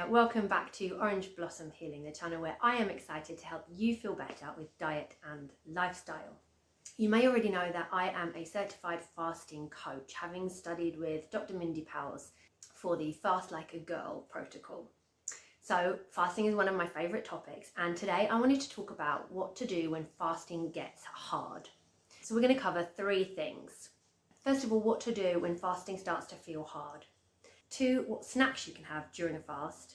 there, welcome back to Orange Blossom Healing, the channel where I am excited to help you feel better with diet and lifestyle. You may already know that I am a certified fasting coach, having studied with Dr. Mindy Powers for the Fast Like a Girl protocol. So fasting is one of my favourite topics, and today I wanted to talk about what to do when fasting gets hard. So we're going to cover three things. First of all, what to do when fasting starts to feel hard. 2, what snacks you can have during a fast.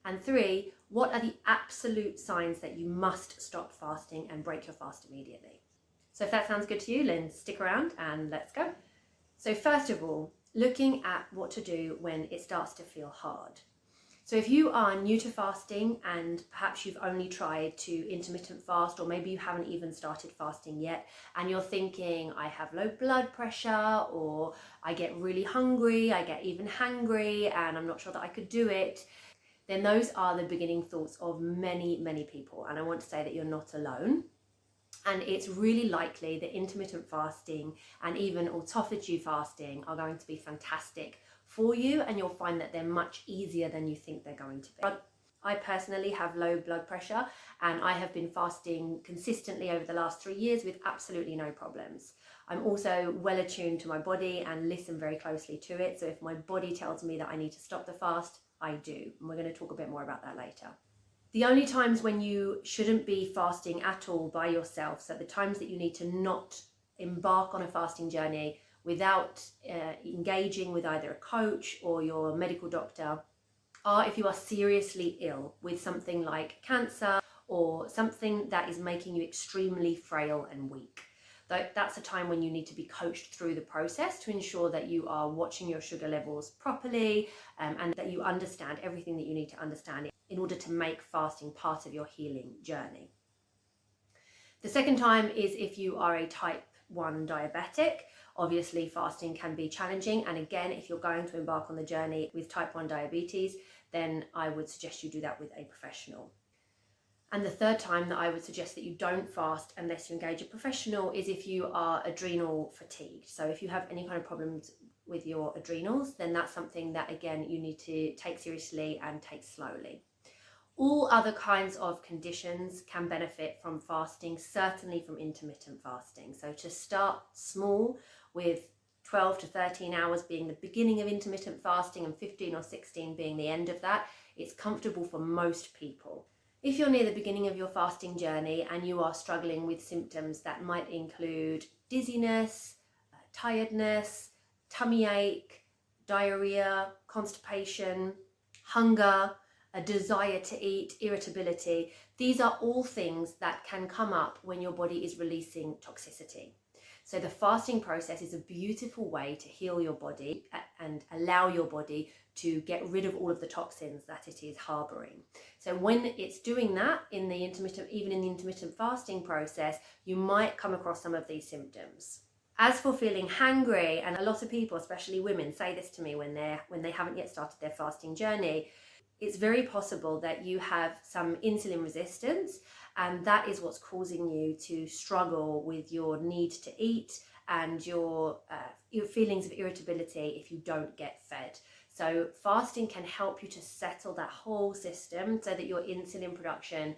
And 3, what are the absolute signs that you must stop fasting and break your fast immediately. So if that sounds good to you, then stick around and let's go. So first of all, looking at what to do when it starts to feel hard. So if you are new to fasting and perhaps you've only tried to intermittent fast, or maybe you haven't even started fasting yet and you're thinking, I have low blood pressure, or I get really hungry, I get even hangry and I'm not sure that I could do it, then those are the beginning thoughts of many people. And I want to say that you're not alone. And it's really likely that intermittent fasting and even autophagy fasting are going to be fantastic for you, and you'll find that they're much easier than you think they're going to be. I personally have low blood pressure and I have been fasting consistently over the last 3 years with absolutely no problems. I'm also well attuned to my body and listen very closely to it. So if my body tells me that I need to stop the fast, I do. And we're going to talk a bit more about that later. The only times when you shouldn't be fasting at all by yourself, so the times that you need to not embark on a fasting journey without engaging with either a coach or your medical doctor, are if you are seriously ill with something like cancer or something that is making you extremely frail and weak. That's a time when you need to be coached through the process to ensure that you are watching your sugar levels properly and that you understand everything that you need to understand in order to make fasting part of your healing journey. The second time is if you are a type 1 diabetic. Obviously fasting can be challenging, and again, if you're going to embark on the journey with type 1 diabetes, then I would suggest you do that with a professional. And the third time that I would suggest that you don't fast unless you engage a professional is if you are adrenal fatigued. So if you have any kind of problems with your adrenals, then that's something that again you need to take seriously and take slowly. All other kinds of conditions can benefit from fasting, certainly from intermittent fasting. So to start small with 12 to 13 hours being the beginning of intermittent fasting and 15 or 16 being the end of that, it's comfortable for most people. If you're near the beginning of your fasting journey and you are struggling with symptoms that might include dizziness, tiredness, tummy ache, diarrhea, constipation, hunger, a desire to eat, irritability, these are all things that can come up when your body is releasing toxicity. So the fasting process is a beautiful way to heal your body and allow your body to get rid of all of the toxins that it is harboring. So when it's doing that even in the intermittent fasting process, you might come across some of these symptoms. As for feeling hangry, and a lot of people, especially women, say this to me when they haven't yet started their fasting journey, it's very possible that you have some insulin resistance, and that is what's causing you to struggle with your need to eat and your feelings of irritability if you don't get fed. So fasting can help you to settle that whole system so that your insulin production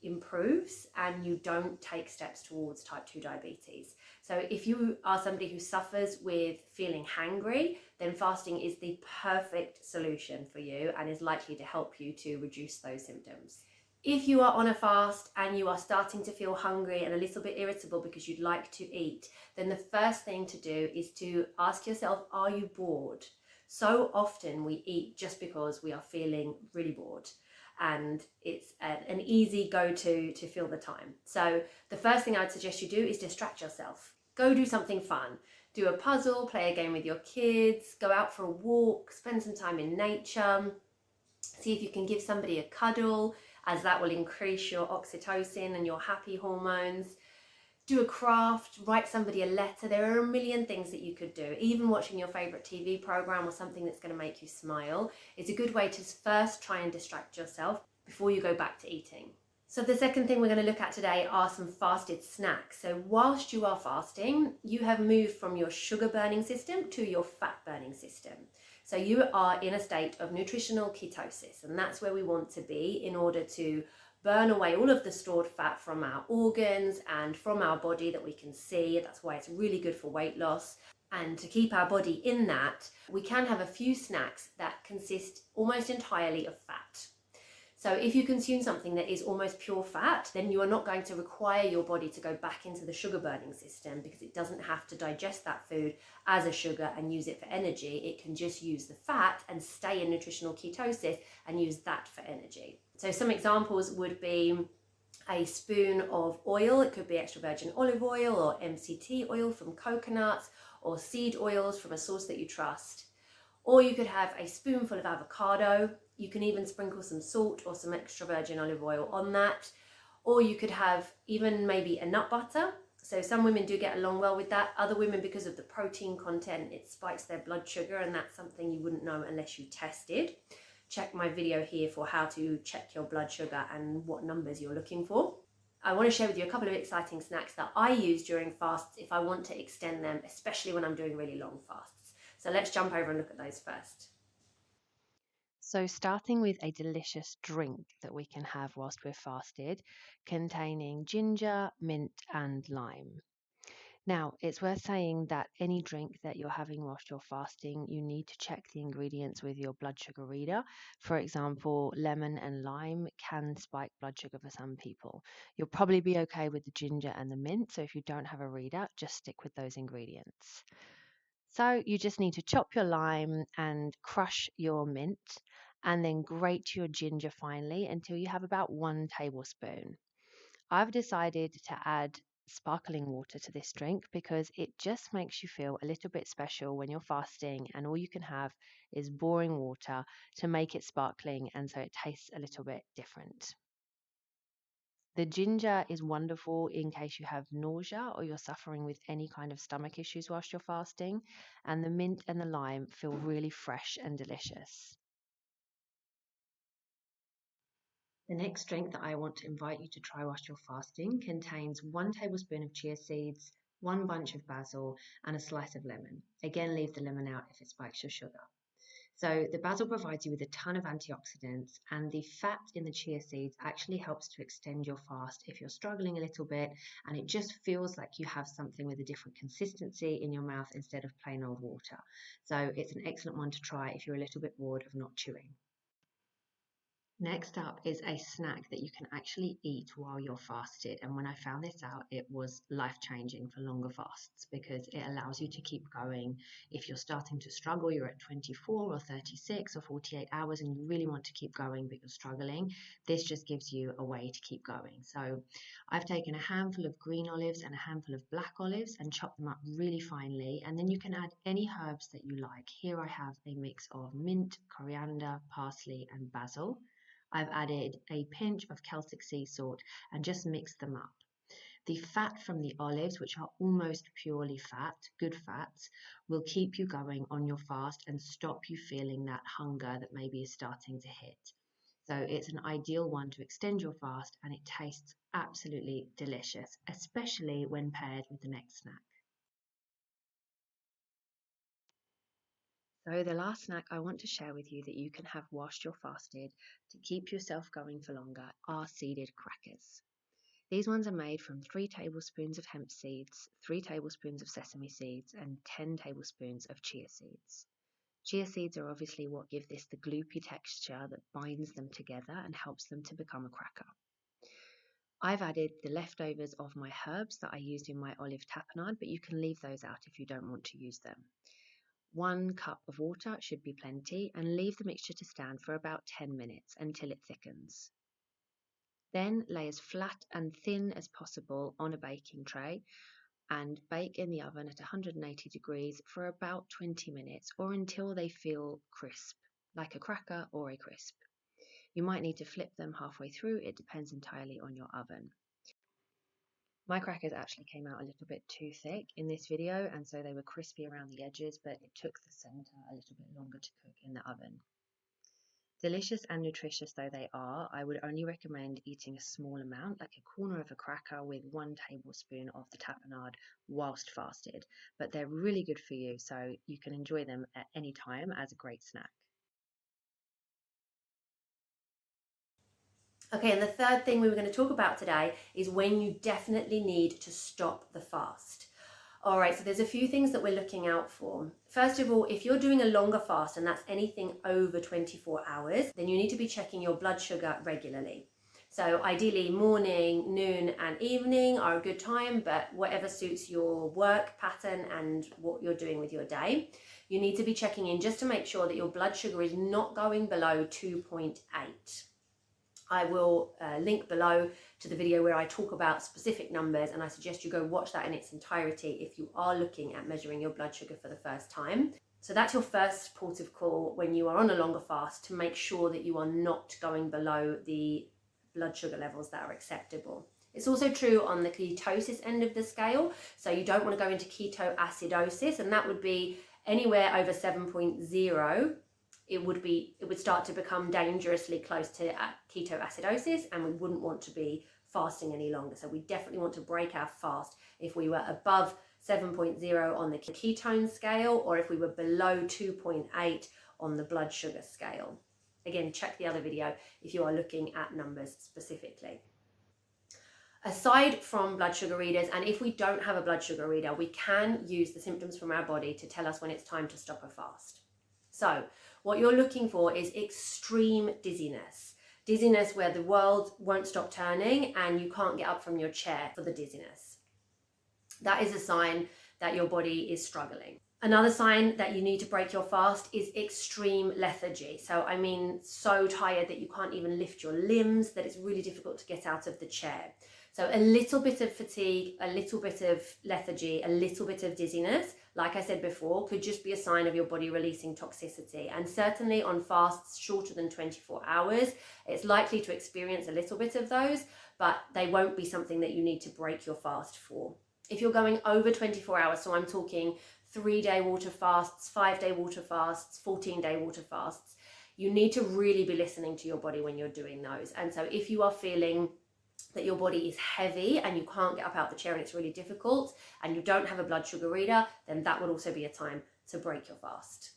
improves and you don't take steps towards type 2 diabetes. So if you are somebody who suffers with feeling hangry, then fasting is the perfect solution for you and is likely to help you to reduce those symptoms. If you are on a fast and you are starting to feel hungry and a little bit irritable because you'd like to eat, then the first thing to do is to ask yourself, are you bored? So often we eat just because we are feeling really bored, and it's an easy go-to to fill the time. So the first thing I'd suggest you do is distract yourself. Go do something fun. Do a puzzle, play a game with your kids, go out for a walk, spend some time in nature. See if you can give somebody a cuddle, as that will increase your oxytocin and your happy hormones. Do a craft, write somebody a letter. There are a million things that you could do. Even watching your favorite TV program or something that's going to make you smile is a good way to first try and distract yourself before you go back to eating. So the second thing we're going to look at today are some fasted snacks. So whilst you are fasting, you have moved from your sugar burning system to your fat burning system. So you are in a state of nutritional ketosis, and that's where we want to be in order to burn away all of the stored fat from our organs and from our body that we can see. That's why it's really good for weight loss. And to keep our body in that, we can have a few snacks that consist almost entirely of fat. So if you consume something that is almost pure fat, then you are not going to require your body to go back into the sugar burning system, because it doesn't have to digest that food as a sugar and use it for energy. It can just use the fat and stay in nutritional ketosis and use that for energy. So some examples would be a spoon of oil. It could be extra virgin olive oil or MCT oil from coconuts, or seed oils from a source that you trust. Or you could have a spoonful of avocado. You can even sprinkle some salt or some extra virgin olive oil on that. Or you could have even maybe a nut butter. So some women do get along well with that. Other women, because of the protein content, it spikes their blood sugar, and that's something you wouldn't know unless you tested. Check my video here for how to check your blood sugar and what numbers you're looking for. I want to share with you a couple of exciting snacks that I use during fasts if I want to extend them, especially when I'm doing really long fasts. So let's jump over and look at those first. So starting with a delicious drink that we can have whilst we're fasted, containing ginger, mint and lime. Now, it's worth saying that any drink that you're having whilst you're fasting, you need to check the ingredients with your blood sugar reader. For example, lemon and lime can spike blood sugar for some people. You'll probably be okay with the ginger and the mint, so if you don't have a reader, just stick with those ingredients. So you just need to chop your lime and crush your mint, and then grate your ginger finely until you have about 1 tablespoon. I've decided to add sparkling water to this drink because it just makes you feel a little bit special when you're fasting and all you can have is boring water to make it sparkling, and so it tastes a little bit different. The ginger is wonderful in case you have nausea or you're suffering with any kind of stomach issues whilst you're fasting, and the mint and the lime feel really fresh and delicious. The next drink that I want to invite you to try whilst you're fasting contains 1 tablespoon of chia seeds, 1 bunch of basil, and a slice of lemon. Again, leave the lemon out if it spikes your sugar. So the basil provides you with a ton of antioxidants, and the fat in the chia seeds actually helps to extend your fast if you're struggling a little bit, and it just feels like you have something with a different consistency in your mouth instead of plain old water. So it's an excellent one to try if you're a little bit bored of not chewing. Next up is a snack that you can actually eat while you're fasted. And when I found this out, it was life-changing for longer fasts because it allows you to keep going. If you're starting to struggle, you're at 24 or 36 or 48 hours and you really want to keep going but you're struggling, this just gives you a way to keep going. So I've taken a handful of green olives and a handful of black olives and chopped them up really finely. And then you can add any herbs that you like. Here I have a mix of mint, coriander, parsley, and basil. I've added a pinch of Celtic sea salt and just mixed them up. The fat from the olives, which are almost purely fat, good fats, will keep you going on your fast and stop you feeling that hunger that maybe is starting to hit. So it's an ideal one to extend your fast, and it tastes absolutely delicious, especially when paired with the next snack. So the last snack I want to share with you that you can have whilst you're fasted to keep yourself going for longer are seeded crackers. These ones are made from 3 tablespoons of hemp seeds, 3 tablespoons of sesame seeds, and 10 tablespoons of chia seeds. Chia seeds are obviously what give this the gloopy texture that binds them together and helps them to become a cracker. I've added the leftovers of my herbs that I used in my olive tapenade, but you can leave those out if you don't want to use them. 1 cup of water should be plenty, and leave the mixture to stand for about 10 minutes until it thickens. Then lay as flat and thin as possible on a baking tray and bake in the oven at 180 degrees for about 20 minutes or until they feel crisp, like a cracker or a crisp. You might need to flip them halfway through, it depends entirely on your oven. My crackers actually came out a little bit too thick in this video, and so they were crispy around the edges, but it took the center a little bit longer to cook in the oven. Delicious and nutritious though they are, I would only recommend eating a small amount, like a corner of a cracker with 1 tablespoon of the tapenade whilst fasted. But they're really good for you, so you can enjoy them at any time as a great snack. Okay, and the third thing we were going to talk about today is when you definitely need to stop the fast. All right, so there's a few things that we're looking out for. First of all, if you're doing a longer fast and that's anything over 24 hours, then you need to be checking your blood sugar regularly. So ideally morning, noon and evening are a good time, but whatever suits your work pattern and what you're doing with your day, you need to be checking in just to make sure that your blood sugar is not going below 2.8. I will link below to the video where I talk about specific numbers, and I suggest you go watch that in its entirety if you are looking at measuring your blood sugar for the first time. So that's your first port of call when you are on a longer fast, to make sure that you are not going below the blood sugar levels that are acceptable. It's also true on the ketosis end of the scale. So you don't want to go into ketoacidosis, and that would be anywhere over 7.0. It would start to become dangerously close to ketoacidosis, and we wouldn't want to be fasting any longer. So we definitely want to break our fast if we were above 7.0 on the ketone scale, or if we were below 2.8 on the blood sugar scale. Again, check the other video if you are looking at numbers specifically. Aside from blood sugar readers, and if we don't have a blood sugar reader, we can use the symptoms from our body to tell us when it's time to stop a fast. So what you're looking for is extreme dizziness. Dizziness where the world won't stop turning and you can't get up from your chair for the dizziness. That is a sign that your body is struggling. Another sign that you need to break your fast is extreme lethargy. So I mean so tired that you can't even lift your limbs, that it's really difficult to get out of the chair. So a little bit of fatigue, a little bit of lethargy, a little bit of dizziness, like I said before, could just be a sign of your body releasing toxicity. And certainly on fasts shorter than 24 hours, it's likely to experience a little bit of those, but they won't be something that you need to break your fast for. If you're going over 24 hours, so I'm talking 3-day water fasts, 5-day water fasts, 14-day water fasts, you need to really be listening to your body when you're doing those. And so if you are feeling that your body is heavy and you can't get up out the chair and it's really difficult and you don't have a blood sugar reader, then that would also be a time to break your fast.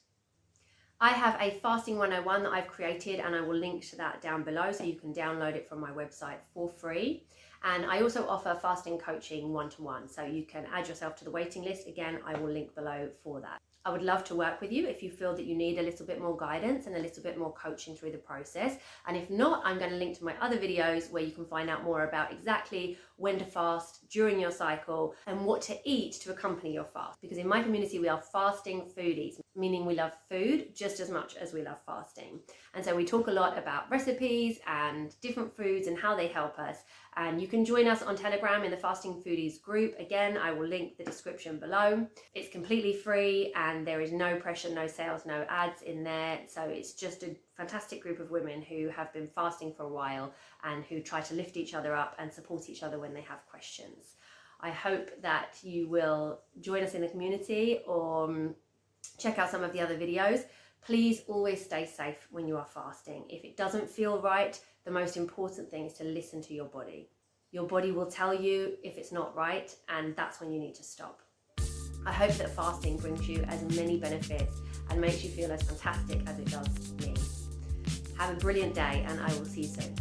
I have a fasting 101 that I've created, and I will link to that down below so you can download it from my website for free. And I also offer fasting coaching 1-to-1, so you can add yourself to the waiting list. Again, I will link below for that. I would love to work with you if you feel that you need a little bit more guidance and a little bit more coaching through the process. And if not, I'm going to link to my other videos where you can find out more about exactly when to fast during your cycle and what to eat to accompany your fast. Because in my community, we are fasting foodies, meaning we love food just as much as we love fasting. And so we talk a lot about recipes and different foods and how they help us. And you can join us on Telegram in the Fasting Foodies group. Again, I will link the description below. It's completely free and there is no pressure, no sales, no ads in there. So it's just a fantastic group of women who have been fasting for a while and who try to lift each other up and support each other when they have questions. I hope that you will join us in the community or check out some of the other videos. Please always stay safe when you are fasting. If it doesn't feel right, the most important thing is to listen to your body. Your body will tell you if it's not right, and that's when you need to stop. I hope that fasting brings you as many benefits and makes you feel as fantastic as it does me. Have a brilliant day, and I will see you soon.